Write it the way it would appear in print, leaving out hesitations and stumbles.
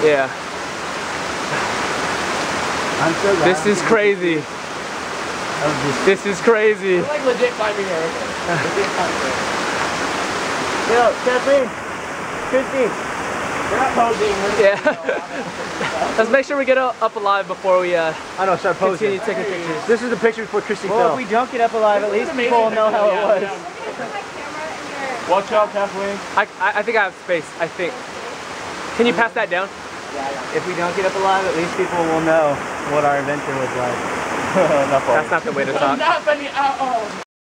Yeah. I'm so glad. This is crazy. This is crazy. We're like legit climbing here. Yo, Kathleen, Christy, we're not posing. Yeah. Let's make sure we get up alive before we start posing. continue taking pictures. This is the picture before Christy fell. Well, if we don't get up alive, at least people will know how it was. Watch out, Kathleen. I think I have space. I think. Can you pass that down? If we don't get up alive, at least people will know what our adventure was like. That's not the way to talk. Not funny at all.